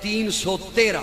313۔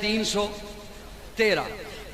313،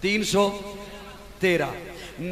313۔